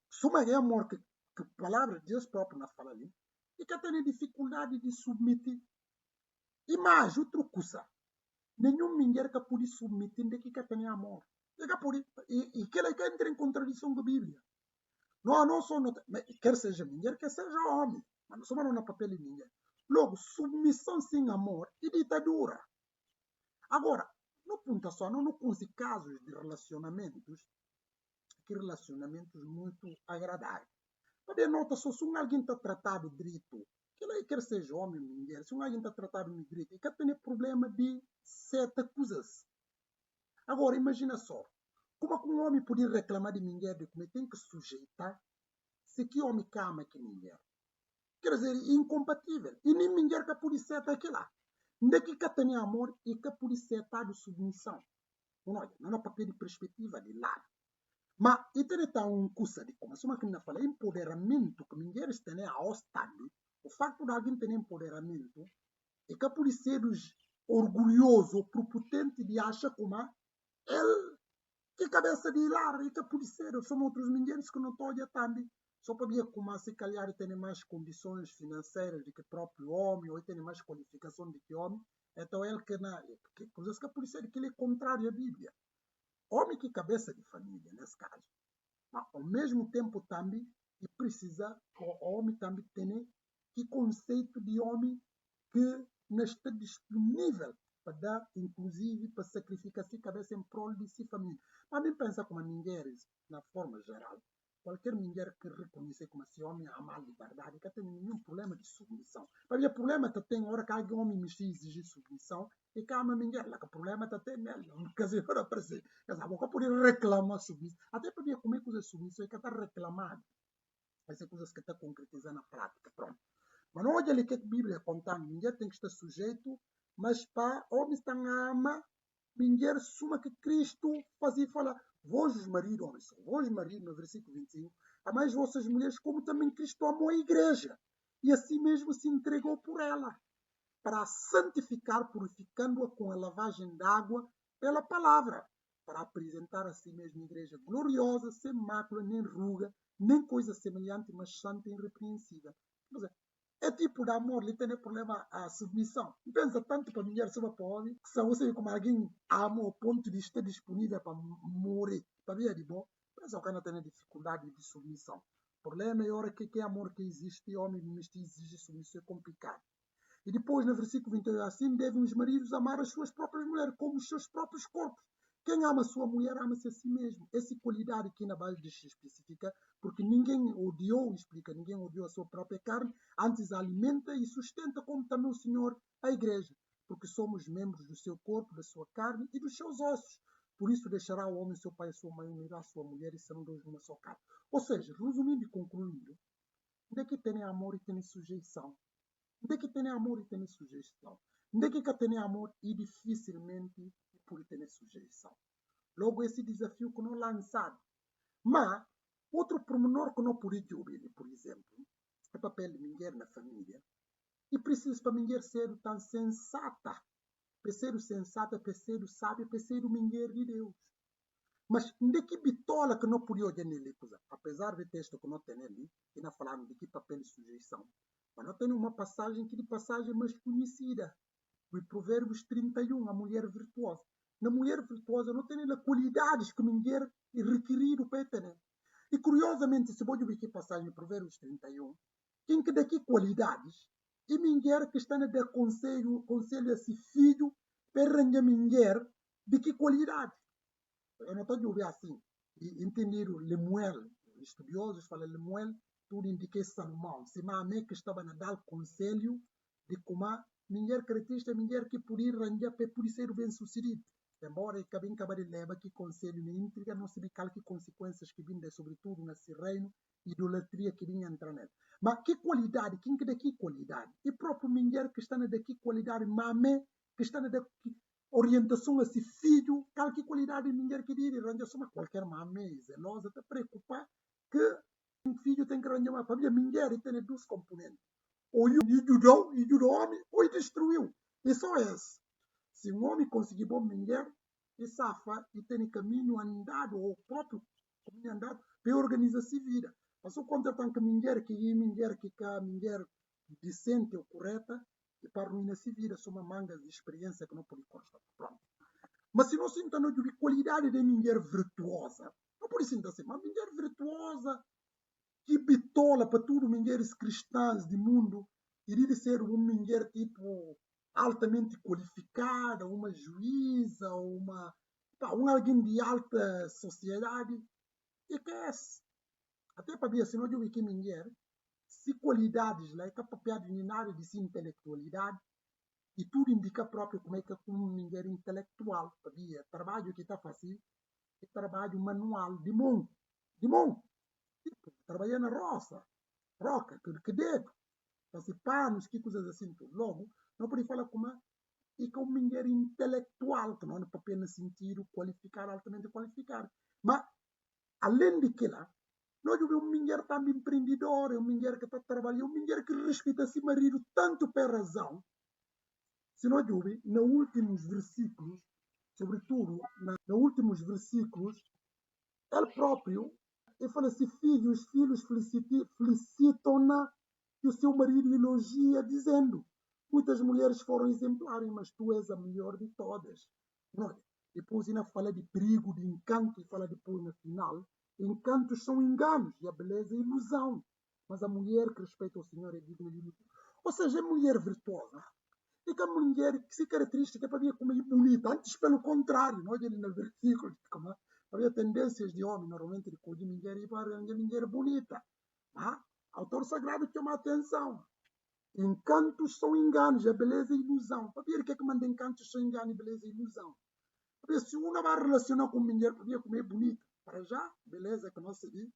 S1: se uma é amor que a palavra de Deus próprio na fala ali, e que tem dificuldade de submeter. E mais, outra coisa, nenhum mulher que pode submeter de que tem amor. E que ela entra em contradição com a Bíblia. Não só, quer seja mulher, quer seja homem. Mas não somos na papel de mulher. Logo, submissão sem amor e ditadura. Agora, no ponto só, não conheço casos de relacionamentos, que relacionamentos muito agradáveis. Pode nota só se alguém está tratado direito, quer seja homem ou mulher, se alguém está tratado direito, e quer ter problema de certas coisas. Agora, imagina só, como é que um homem podia reclamar de mulher de como tem que sujeitar se que homem cama que mulher? Quer dizer, incompatível. E nem mulher que pode ser aquilo lá. Daqui que tem amor e que pode ser de submissão. Não é papel de perspectiva de lado. Mas isso é um curso de como se uma fala empoderamento que mulheres têm ao estado. O facto de alguém ter empoderamento é que pode ser orgulhoso, propotente de achar como ele que cabeça de hilar e que pode ser. São outros mulheres que não estão também. Só para ver como se calhar tem mais condições financeiras do que o próprio homem, ou tem mais qualificação do que o homem. Então ele que por isso que pode ser que ele é contrário à Bíblia. Homem que cabeça de família, nesse caso. Mas, ao mesmo tempo também, e precisa que o homem também tenha que conceito de homem que não está disponível para dar, inclusive, para sacrificar sua cabeça em prol de sua família. Mas nem pensa como mulheres, na forma geral. Qualquer mulher que reconhecer como esse homem ama a liberdade, que tem nenhum problema de submissão. Mas o problema que tem hora que alguém homem me exigir submissão e que ama a mulher, lá que o problema que tem nela, não quer dizer, para aparecer. Quer dizer, vou poder reclamar submissão. Até para ver como é que é submissão, é que está reclamado. Essas coisas que está concretizando na prática, pronto. Mas não olha ali que a Bíblia conta, mulher tem que estar sujeito, mas para homens estão a amar, mulher suma que Cristo fazia falar, vós marido, homens, vós marido, no versículo 25, amais vossas mulheres como também Cristo amou a igreja, e assim mesmo se entregou por ela, para a santificar, purificando-a com a lavagem d'água pela palavra, para apresentar a si mesma a igreja gloriosa, sem mácula, nem ruga, nem coisa semelhante, mas santa e irrepreensível. É tipo de amor, ele tem problema a submissão. Pensa tanto para a mulher sobre para o homem, que se você como alguém ama ao ponto de estar disponível para morrer, para ver de bom, pensa que não tem dificuldade de submissão. O problema é a hora que é amor que existe, e homem que exige submissão, é complicado. E depois, no versículo 28, assim devem os maridos amar as suas próprias mulheres como os seus próprios corpos. Quem ama a sua mulher, ama-se a si mesmo. Essa qualidade aqui na Bíblia especifica, porque ninguém odiou, explica, ninguém odiou a sua própria carne, antes a alimenta e sustenta, como também o Senhor a igreja, porque somos membros do seu corpo, da sua carne e dos seus ossos. Por isso deixará o homem seu pai e sua mãe, unirá a sua mulher e serão dois numa só carne. Ou seja, resumindo e concluindo, onde é que tem amor e tem sujeição? Onde é que tem amor e tem sujeição? Onde é que tem amor e dificilmente por ter sujeição? Logo, esse desafio que não é lançado. Mas, outro pormenor que não pode ouvir, por exemplo, é o papel de mulher na família. E precisa para mulher ser tão sensata. Para ser sensata, para ser sábia, para ser mulher de Deus. Mas onde é que bitola que não podia olhar nele? Apesar do texto que não tem ali, que não falando de que papel de sujeição. Mas não tem uma passagem que de passagem mais conhecida. O Provérbios 31, a mulher virtuosa. Na mulher virtuosa não tem as qualidades que a mulher é requerido para ter. E curiosamente, se pode ver que passagem, Provérbios 31, quem que daqui qualidades, e mulher que está a dar conselho a esse filho para arranjar mulher de que qualidade. Eu não estou a ouvir assim. E entenderam Lemuel, estudiosos falam Lemuel, tudo indica Salomão. Se Maomé que estava a dar conselho de como a mulher característica, a mulher que podia arranjar para poder ser bem sucedido. Embora acabem acabar de levar que conselho na intriga, não se vê que consequências que vêm, sobretudo nesse reino, idolatria que vinha entrar nele. Mas que qualidade? Quem que daqui qualidade? E próprio mulher que está daqui qualidade, Maomé que está daqui orientação a esse filho, que qualidade de mulher que diz, arranja só qualquer mãe zelosa, te preocupar que um filho tem que arranjar uma família, mulher e tem dois componentes. Ou ajudou o homem, ou destruiu. E só esse. Se um homem conseguir bom mulher, e safa, e tem caminho andado, ou próprio caminho andado, para organizar-se vida. Mas o contratante que mulher que a mulher decente ou correta, e para arruinar-se vida, são uma manga de experiência que não pode constar. Pronto. Mas se não se entende de qualidade de mulher virtuosa, não pode ser assim, uma mulher virtuosa, que bitola para tudo, mulheres cristãs do mundo, iria ser uma mulher tipo altamente qualificada, uma juíza, um alguém de alta sociedade, e que é esse? Até para ver se não eu que mulher, se qualidades lá, é capacidade na área de si intelectualidade, e tudo indica próprio como é que é como mulher intelectual. Para ver, trabalho que está fácil, é trabalho manual, de mão, tipo, trabalhar na roça, roca, que dedo, fazer panos, que coisas assim, tudo. Logo, não pode falar como é, e com mulher intelectual, que não é para apenas sentido qualificar, altamente qualificado. Mas, além de que lá, nós vemos uma mulher também empreendedora, uma mulher que está trabalhando, uma mulher que respeita seu marido tanto por razão. Se nós vemos, nos últimos versículos, sobretudo, nos últimos versículos, ele próprio, ele fala assim, filhos felicitam-na e o seu marido elogia, dizendo, muitas mulheres foram exemplares, mas tu és a melhor de todas. Não, depois ainda fala de perigo, de encanto, e fala depois no final, encantos são enganos, e a beleza é ilusão. Mas a mulher que respeita o Senhor é digna de ilusão. Ou seja, é mulher virtuosa. E que a mulher que se característica para mim como é bonita. Antes, pelo contrário, nós ali no versículo, como havia tendências de homem, normalmente, de coisa de mulher e para a mulher bonita. Ah, autor sagrado chama a atenção. Encantos são enganos, a beleza é ilusão. Para ver o que é que manda encantos são enganos e beleza é ilusão. Para ver se uma vai relacionar com mulher, para ver como é bonita. Para já, beleza que não se diz,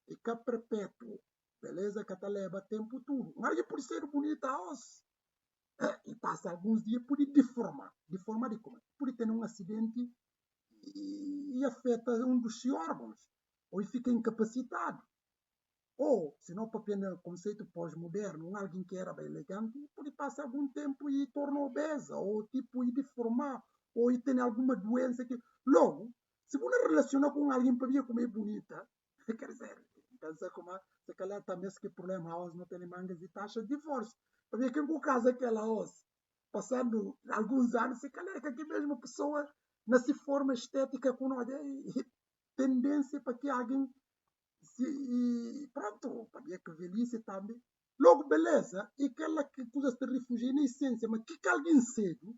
S1: e que é perpétuo. Beleza que até leva tempo tudo. Mas por ser bonita, e passa alguns dias por deformar. Deformar de como? Por ter um acidente e afeta um dos seus órgãos. Ou fica incapacitado. Ou, se não para o conceito pós-moderno, alguém que era bem elegante, pode passar algum tempo e torna obesa, ou tipo, e deformar, ou e tem alguma doença que... Logo, se você relaciona com alguém para ver como é bonita, quer dizer, pensa como se calhar também esse problema, a não tem mangas e taxa de divórcio. Para ver que no caso aquela osso, passando alguns anos, se calhar que aqui mesmo a pessoa, nessa forma estética, com tendência para que alguém e pronto, sabia que velhice também. Logo, beleza, e aquela que coisa se refugia na essência, mas que alguém cedo,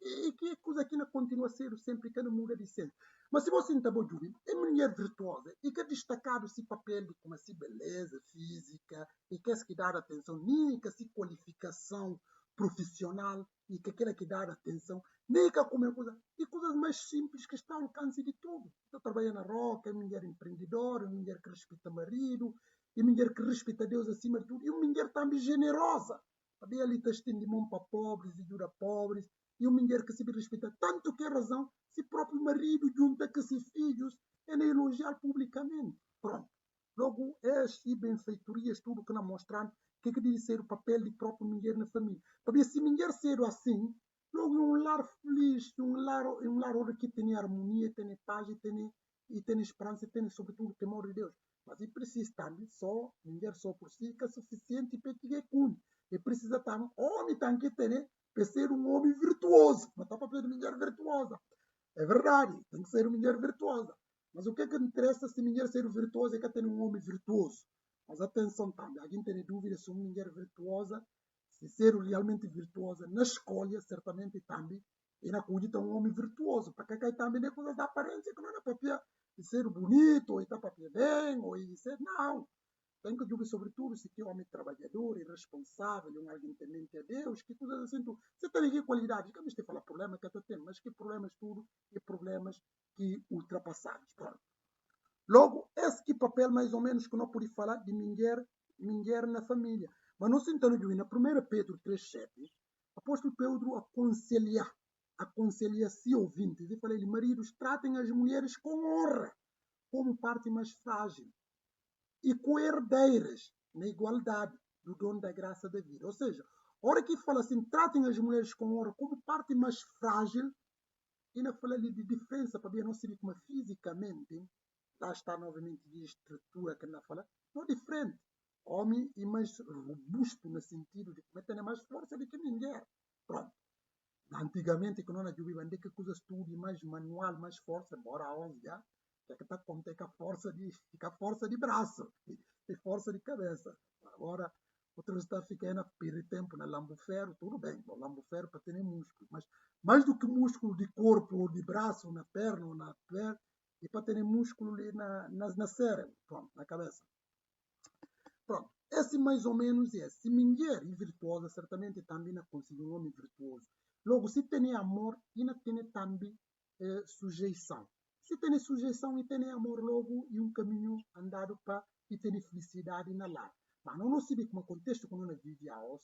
S1: e que coisa que não continua a ser sempre que não muda de essência. Mas se você não está bom, é mulher virtuosa, e que destacado esse papel de como assim, beleza física, e que se dar atenção, nem que se qualificação profissional, e que aquela que dar atenção, nem que como coisa, e coisas mais simples que estão ao alcance de tudo. Estou trabalhando na roca, é mulher empreendedora, é mulher que respeita o marido, é mulher que respeita Deus acima de tudo, e uma mulher também generosa. Também ali está estende mão para pobres e jura pobres, e uma mulher que se respeita tanto que é razão, se próprio marido junta que se filhos, é nem elogiar publicamente. Pronto. Logo, estas benfeitorias, tudo que não mostram, que deve ser o papel de própria mulher na família. Porque se mulher ser assim, logo é um lar feliz, um lar onde que tem harmonia, tem paz e tem esperança, e tem sobretudo o temor de Deus. Mas é preciso também só, mulher só por si, que é suficiente para que é cunho. E precisa também, homem tem que ter, para ser um homem virtuoso. Não está para ser mulher virtuosa. É verdade, tem que ser uma mulher virtuosa. Mas o que é que interessa se a mulher ser virtuosa é que tem um homem virtuoso. Mas atenção também, alguém tem dúvida se uma mulher virtuosa, se ser realmente virtuosa na escolha, certamente também, e na cuida um homem virtuoso. Para que também é coisa da aparência, que não é para ser bonito, ou está para bem, ou ser. Não. Tem que dizer, sobretudo, se que é um homem trabalhador, irresponsável, um alguém temente a Deus, que coisas assim, tu, você tem aqui qualidades, que você fala problema que até tem, mas que problemas tudo, e problemas que ultrapassados. Pronto. Logo, esse que papel mais ou menos que não pode falar de mulher na família. Mas não sentando de na 1 Pedro 3,7, apóstolo Pedro aconselha-se ouvintes, e fala-lhe, maridos, tratem as mulheres com honra, como parte mais frágil e co-herdeiras na igualdade do dono da graça da vida. Ou seja, a hora que fala assim, tratem as mulheres com honra como parte mais frágil, e não fala ali de diferença, para ver não se como fisicamente, lá está novamente a estrutura que não fala, não é diferente. Homem e mais robusto no sentido de que tem mais força do que mulher. Pronto. Antigamente, que não na Jubilee, que coisas tudo mais manual, mais força, embora a 11 já, que está com a força de braço e força de cabeça. Agora, outros está ficando a perder tempo na lambo-ferro, tudo bem, o lambo-ferro para ter músculo, mas mais do que músculo de corpo ou de braço, na perna ou na perna, e para ter músculo ali na cérebro, pronto, na cabeça. Pronto. Esse mais ou menos é. Se mulher é virtuosa, certamente também não consegue um homem virtuoso. Logo, se tem amor, ainda tem também sujeição. Se tem sujeição e tem amor, logo, e um caminho andado para e ter felicidade na lar. Mas não se vê como contexto quando não vive a os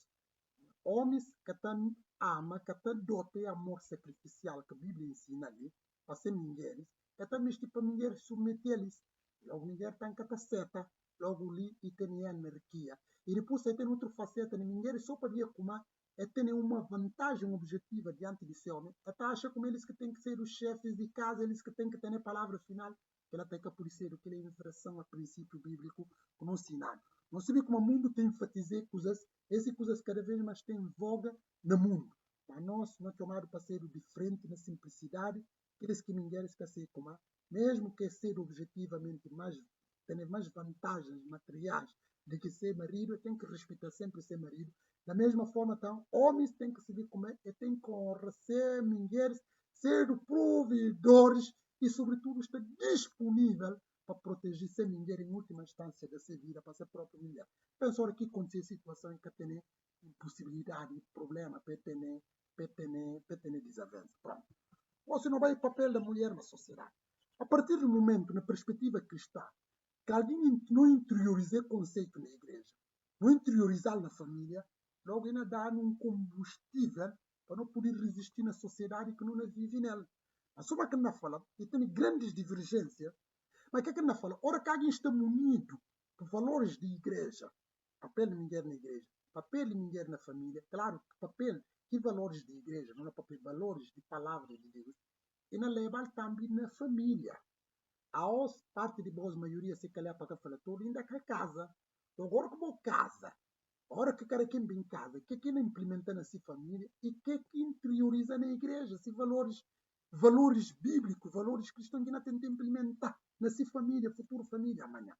S1: homens que têm ama, que têm dote amor sacrificial que a Bíblia ensina ali, para ser mulheres, é também tipo mulheres submeter-lhes. Logo, mulher tem que estar certa, logo ali e tem anarquia. E depois tem outra faceta de mulheres só para ver como é ter uma vantagem objetiva diante de seu homem. Até acha como eles que têm que ser os chefes de casa, eles que têm que ter a palavra final, que ela tem que aparecer o que é infração a princípio bíblico como ensinado. Não se vê como o mundo tem enfatizado coisas, essas coisas cada vez mais têm voga no mundo. Mas nós não é chamado para ser diferente na simplicidade, aqueles que mulheres que ser como mesmo que ser objetivamente mais, ter mais vantagens materiais do que ser marido, tem que respeitar sempre ser marido. Da mesma forma, então, homens têm que se ver como é, e têm que honrar ser mulheres, ser provedores e, sobretudo, estar disponível para proteger ser mulher em última instância da sua vida, para ser própria mulher. Penso aqui acontecer situação em que tem impossibilidade, problema, para ter desavença. Pronto. Você não vai o papel da mulher na sociedade. A partir do momento, na perspectiva cristã, que alguém não interiorizar o conceito na igreja, não interiorizar na família, logo ainda dá um combustível para não poder resistir na sociedade que não vive nela. A soma que não fala, e tem grandes divergências, mas o que é que não fala? Ora que alguém está munido por valores de igreja, papel de mulher na igreja, papel de mulher na família, claro que papel de valores de igreja, não é papel de valores de palavra de Deus, e não leva também na família. A parte de boa maioria se calhar para falar tudo, ainda que casa. Então, agora como casa, agora que cara quem bem casa, que não implementa na sua família e que interioriza na igreja, se valores bíblicos, valores cristãos que não tenta implementar na sua família, futura família amanhã.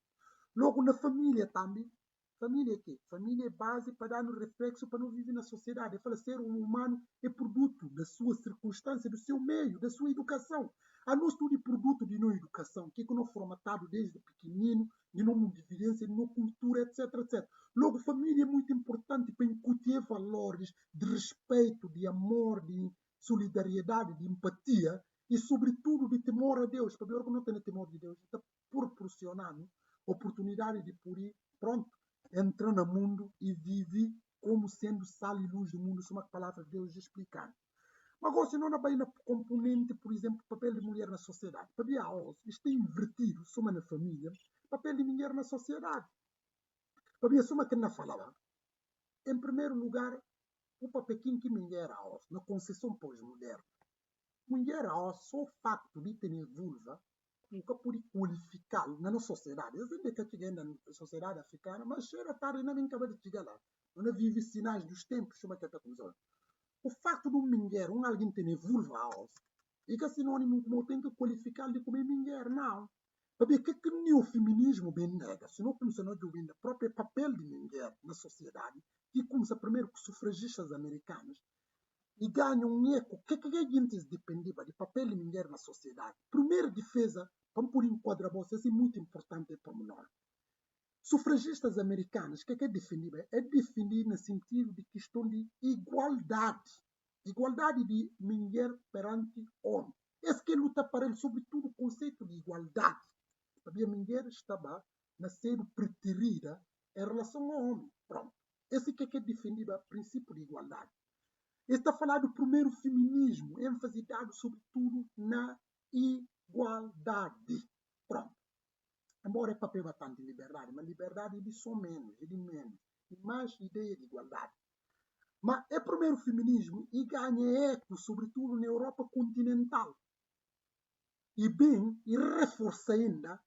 S1: Logo na família também, família é quê? Família é base para dar no reflexo para não viver na sociedade. É falar ser um humano é produto da sua circunstância, do seu meio, da sua educação. A nós tudo é produto de não educação, que é não formatado desde pequenino, de não vivência, de não cultura, etc, etc. Logo, família é muito importante para incutir valores de respeito, de amor, de solidariedade, de empatia e, sobretudo, de temor a Deus. Para ver que não tem temor de Deus, está proporcionando oportunidade de poder, pronto, entrar no mundo e vive como sendo sal e luz do mundo, isso é uma palavra de Deus explicar. Mas agora, se não na na componente, por exemplo, papel de mulher na sociedade, para ver a isto é invertido, soma na família, papel de mulher na sociedade. Para ver, soma que não falava. Em primeiro lugar, o papel que mulher a na concessão pós-moderna. Mulher a só o facto de ter vulva, nunca pude qualificá-lo na nossa sociedade. Eu sei que cheguei na sociedade africana, mas era tarde, não me acabei de chegar lá. Eu não vivi sinais dos tempos, como é que está começando. O facto de um mulher, alguém ter vulva aos, e que é sinônimo como tem que qualificar de como mulher, não. Para ver que nem o feminismo bem nega, se não começou a ouvir o próprio papel de mulher na sociedade, que começa primeiro com sufragistas americanos, e ganham um eco. O que é que antes dependia de papel de mulher na sociedade? Primeira defesa, vamos por enquadrar vocês, é muito importante para nós. Sufragistas americanos, o que é defender? É defender no sentido de questão de igualdade. Igualdade de mulher perante homem. Esse que luta para ele, sobretudo, o conceito de igualdade. A mulher estava a ser preterida em relação ao homem. Pronto. Esse que é defender o princípio de igualdade. Ele está a falar do primeiro feminismo, ênfase dado sobretudo na igualdade. Pronto. Embora é papel bastante de liberdade, mas liberdade de só menos, de menos. E mais ideia de igualdade. Mas é primeiro feminismo e ganha eco, sobretudo na Europa continental. E bem, e reforça ainda,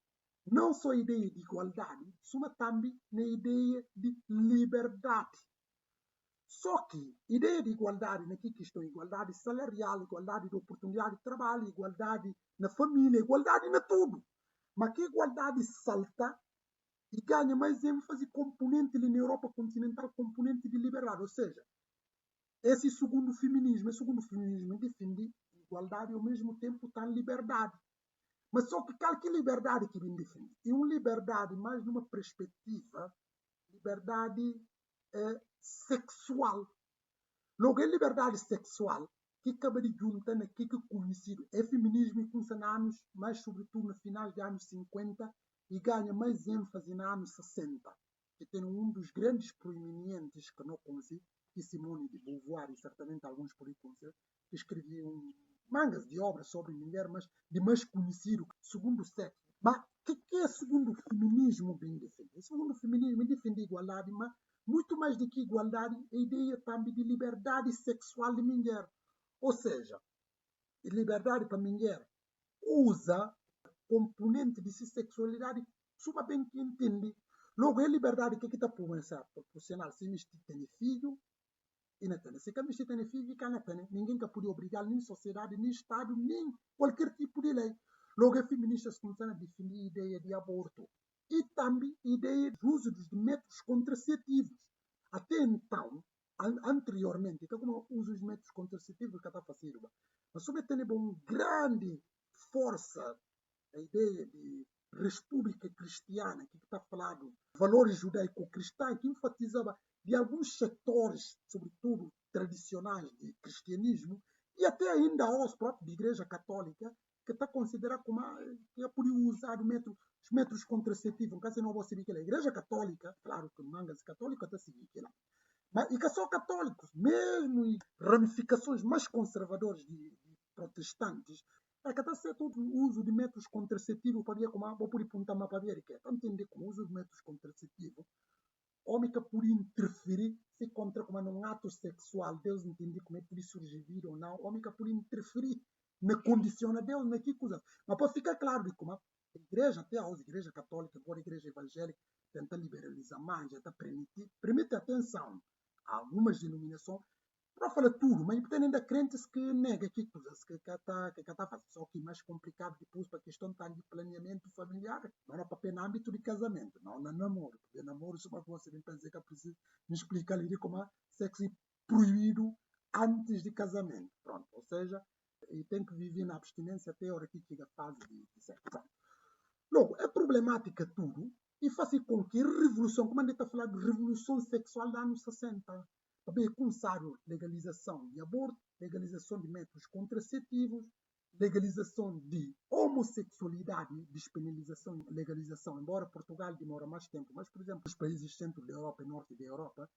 S1: não só a ideia de igualdade, mas também na ideia de liberdade. Só que a ideia de igualdade, naquela questão, igualdade salarial, igualdade de oportunidade de trabalho, igualdade na família, igualdade na tudo. Mas que igualdade salta e ganha mais ênfase componente na Europa continental, componente de liberdade. Ou seja, esse segundo feminismo defende igualdade e ao mesmo tempo está liberdade. Mas só que qualquer liberdade que vem defender é uma liberdade mais numa perspectiva liberdade sexual. Logo, a liberdade sexual, que acaba de juntar aqui que conhecido é feminismo e começa nos anos, mais sobretudo no final dos anos 50 e ganha mais ênfase nos anos 60. Que tem um dos grandes proeminentes que não conheci, que Simone de Beauvoir, e certamente alguns por aí conhecer, que escreviam mangas de obras sobre mulher, mas de mais conhecido, segundo o sexo. Mas o que é segundo o feminismo bem defendido? Segundo o feminismo defende igualdade, mas muito mais do que igualdade, a ideia também de liberdade sexual de mulher. Ou seja, liberdade para mulher usa componente de sexualidade super bem que entende. Logo, a liberdade que está proporcionar se me tem filho, e não tem. Se me tem filho, que não tem. Ninguém que pode obrigar, nem sociedade, nem Estado, nem qualquer tipo de lei. Logo, as feministas começaram a definir a ideia de aborto e também a ideia do uso dos métodos contraceptivos. Até então, anteriormente, então como uso os métodos contraceptivos que está fazendo, mas sobre ter uma grande força a ideia de república cristiana, que está falando valores judaico-cristãos, que enfatizava de alguns setores, sobretudo tradicionais de cristianismo, e até ainda aos próprios da Igreja Católica, que está considerado como que é por usar os métodos contraceptivos. No caso, não vou saber que é a Igreja Católica, claro que mangas católicos até seguir que lá. Mas, e que são católicos, mesmo em ramificações mais conservadoras de protestantes, é que está certo o uso de métodos contraceptivos para ver como vou por apontar uma para ver que é. Entender com o uso de métodos contraceptivos, homem que por interferir se contra como num ato sexual, Deus entende como é por surgir ou não, homem que por interferir na condição de Deus, naquilo coisa. Mas para ficar claro de como a igreja, até a igreja católica, agora a igreja evangélica, tenta liberalizar mais, já permite atenção a algumas denominações, para falar tudo, mas tem ainda crentes que negam que coisas que está fazendo. Só que mais complicado depois para a questão de planeamento familiar, não é para no âmbito de casamento, não é namoro. Porque namoro, se uma coisa vem para dizer que é preciso me explicar ali como é sexo proibido antes de casamento. Pronto, ou seja, e tem que viver na abstinência até a hora que chega a fase de sexo. Logo, é problemática tudo e faz com que a revolução, como a gente está a falar de revolução sexual dos anos 60, também começaram legalização de aborto, legalização de métodos contraceptivos, legalização de homossexualidade, despenalização e legalização, embora Portugal demora mais tempo, mas, por exemplo, os países centro da Europa e norte da Europa,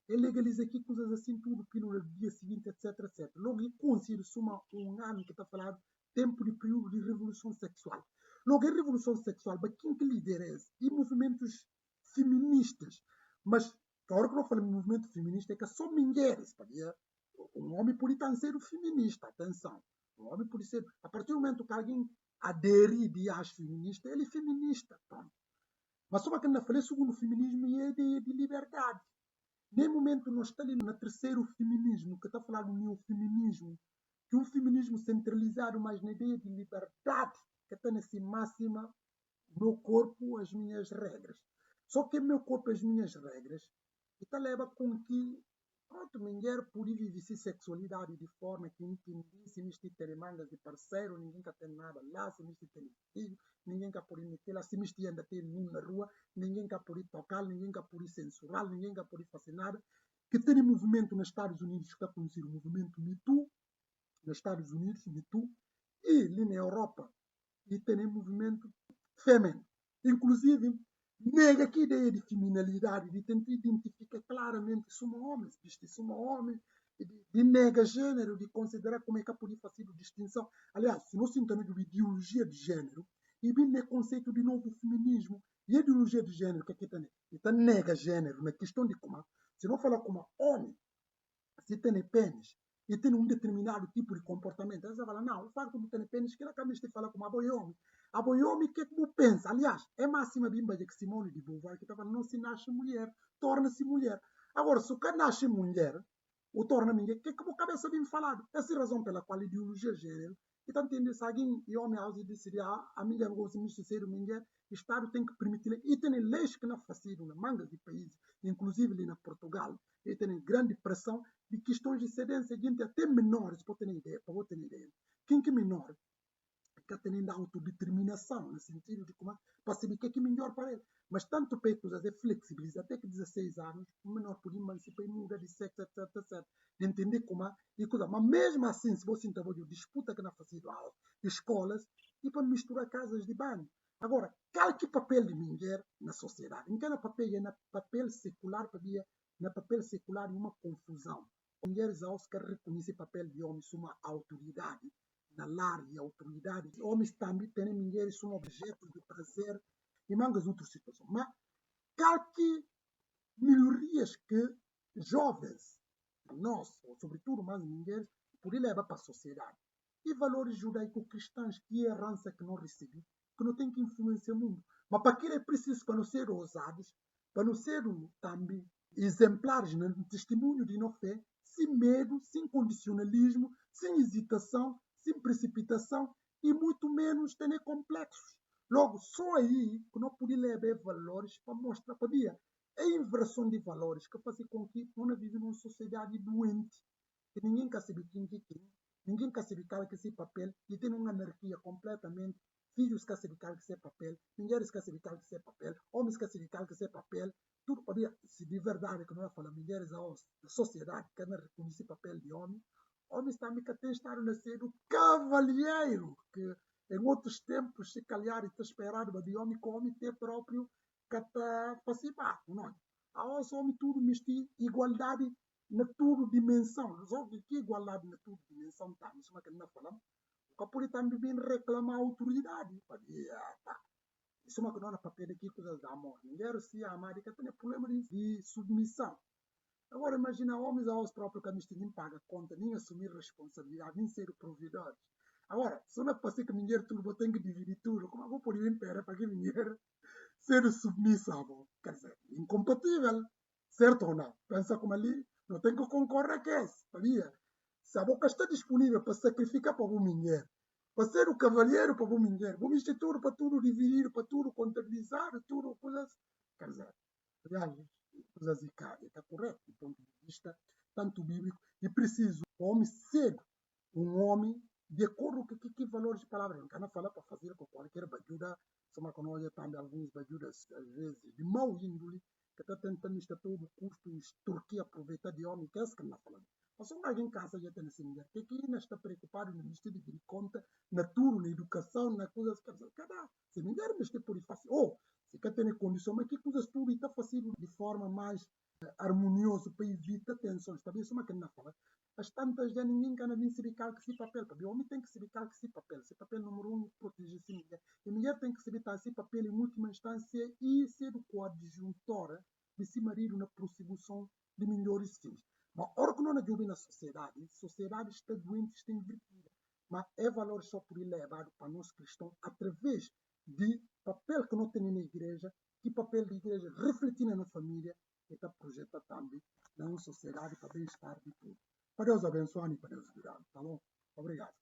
S1: ele legaliza aqui coisas assim, tudo, pílula do dia seguinte, etc, etc. Logo, ele considera-se um ano que está a falar tempo de período de revolução sexual. Logo, a revolução sexual, para quem que lidera esse? E movimentos feministas. Mas, a hora que eu falo em movimento feminista, é que só mulheres. Um homem pode estar ser feminista, atenção. Um homem pode ser. A partir do momento que alguém aderir de acho feminista, ele é feminista. Pronto. Mas só que eu falei segundo o feminismo e a ideia de liberdade. Nem momento nós estamos ali no terceiro feminismo, que está a falar do neofeminismo, que um feminismo centralizado mais na ideia de liberdade, que está nessa máxima, meu corpo, as minhas regras. Só que meu corpo, as minhas regras, está leva com que, pronto, mulher pode viver sexualidade de forma que ninguém se me ter mangas de parceiro, ninguém quer ter nada lá, se me ter filho, ninguém quer poder meter lá, se me ainda ter nenhum na rua, ninguém quer poder tocar, ninguém quer poder censurar, ninguém quer poder fazer nada. Que tem movimento nos Estados Unidos que está conhecido o movimento Me Too, nos Estados Unidos, Me Too, e ali na Europa, e tem movimento feminino. Inclusive, nega que ideia de feminilidade, de tentar identificar claramente se somos homens, se somos homens, de nega gênero, de considerar como é que pode fazer a distinção. Aliás, se nós entendemos de ideologia de gênero, e bem no conceito de novo feminismo, e a ideologia de gênero que aqui está, então nega gênero, na questão de como, se não falar como homem, se tem pênis, e tem um determinado tipo de comportamento, aí você fala, não, o facto de ter pênis, que acaba de falar como a boiomi. A boiomi, o que é que pensa? Aliás, é máxima bimba de Simone de Beauvoir, que está falando, não se nasce mulher, torna-se mulher. Agora, se o cara nasce mulher, ou torna mulher, o que é que a cabeça bem falado? Essa é a razão pela qual a ideologia gênero, e está entendendo, se alguém e homem ao decidir, a mulher gosta de ser mulher, o Estado tem que permitir, e tem leis que não faziam na manga de países, inclusive ali na Portugal, e tem grande pressão de questões de cedência, gente até menores, para ter ideia. Quem que é menor? que tem autodeterminação, no sentido de como para saber o que é melhor para ele. Mas tanto para coisas é flexíveis, até que 16 anos, o menor por emancipar e muda de sexo, etc, etc. De entender como é e coisa. Mas mesmo assim, se você trabalha disputa que na facilidade, escolas, e para misturar casas de banho. Agora, qual que é o papel de mulher na sociedade? Em cada papel é na papel secular, na papel secular e uma confusão. Mulheres aos que reconhecem o papel de homens uma autoridade na lar e autoridade. Homens também têm mulheres um objeto de prazer e mangas outras situações. Mas qualquer melhorias que jovens, nós, ou sobretudo mais mulheres, podem levar para a sociedade. E valores judaico-cristãos, que é a herança que não recebi, que não tem que influenciar o mundo. Mas para aquilo é preciso para não ser ousados, para não ser também exemplares no testemunho de não fé, sem medo, sem condicionalismo, sem hesitação, sem precipitação e muito menos ter complexos. Logo, só aí que não podemos levar valores para mostrar para dia. É a inversão de valores que faz com que nós vivemos numa sociedade doente, que ninguém quer saber quem é quem, ninguém quer saber qual é esse papel, e tem uma anarquia completamente. Filhos querem saber qual é esse papel, mulheres querem saber qual é esse papel, homens querem saber qual é esse papel. Tudo podia, se de verdade, que não é falar mulheres, a sociedade que não reconhece o papel de homem, homens também que têm estado nascendo cavalheiro, que em outros tempos, se calhar, está esperado de homem com homem ter próprio que está participar, não é? A homem tudo mistura igualdade na tua dimensão. Resolve que igualdade na tua dimensão está. Isso é que nós falamos. O Capuri também vem reclamar a autoridade. Isso é que nós papel aqui coisas da amor. Ninguém se ama, que tem problema de submissão. Agora imagina homens aos próprios que nem paga conta, nem assumir responsabilidade, nem ser provedores. Agora, se não é para ser que ninguém tudo tem que dividir tudo, como é que eu posso impera para que ninguém ser submissão? Quer dizer, incompatível. Certo ou não? Pensa como ali, não tem que concorrer com esse, sabia? Se a boca está disponível para sacrificar para o mulher, para ser o cavalheiro para o mulher, vamos ter tudo para tudo dividir, para tudo contabilizar, tudo coisas. Quer dizer, aliás, coisas está correto do ponto de vista tanto bíblico e preciso o homem ser um homem de acordo com que valores de palavras. Não quero falar para fazer com qualquer bajuda, só que nós também alguns bajudas, às vezes, de mau índole, que está tentando isto a todo custo, extorquir, aproveitar de homem, que é isso que não falando. Mas só alguém em casa já tem essa mulher, que ainda está preocupado no ministério de conta, na tudo, na educação, na coisas que cada se mulher mas tem por isso fácil. Ou, se quer ter condição, mas que coisas tudo está fazendo de forma mais harmoniosa para evitar tensões. Também isso é uma que não fala. As tantas já ninguém quer nem saber qual que se papel. O homem tem que saber qual que se papel. Se papel número um, proteger-se mulher. E a mulher tem que saber esse papel em última instância e ser o coadjuntor de si marido na prossecução de melhores fins. Mas, ora que não ajuda na sociedade, a sociedade está doente, está invertida. Mas é valor só por ir levado para nós cristãos através de papel que não tem na igreja, que papel da igreja refletir na família, e está projetado também na sociedade para bem-estar de tudo. Para Deus abençoe e para Deus cuidar. Tá bom? Obrigado.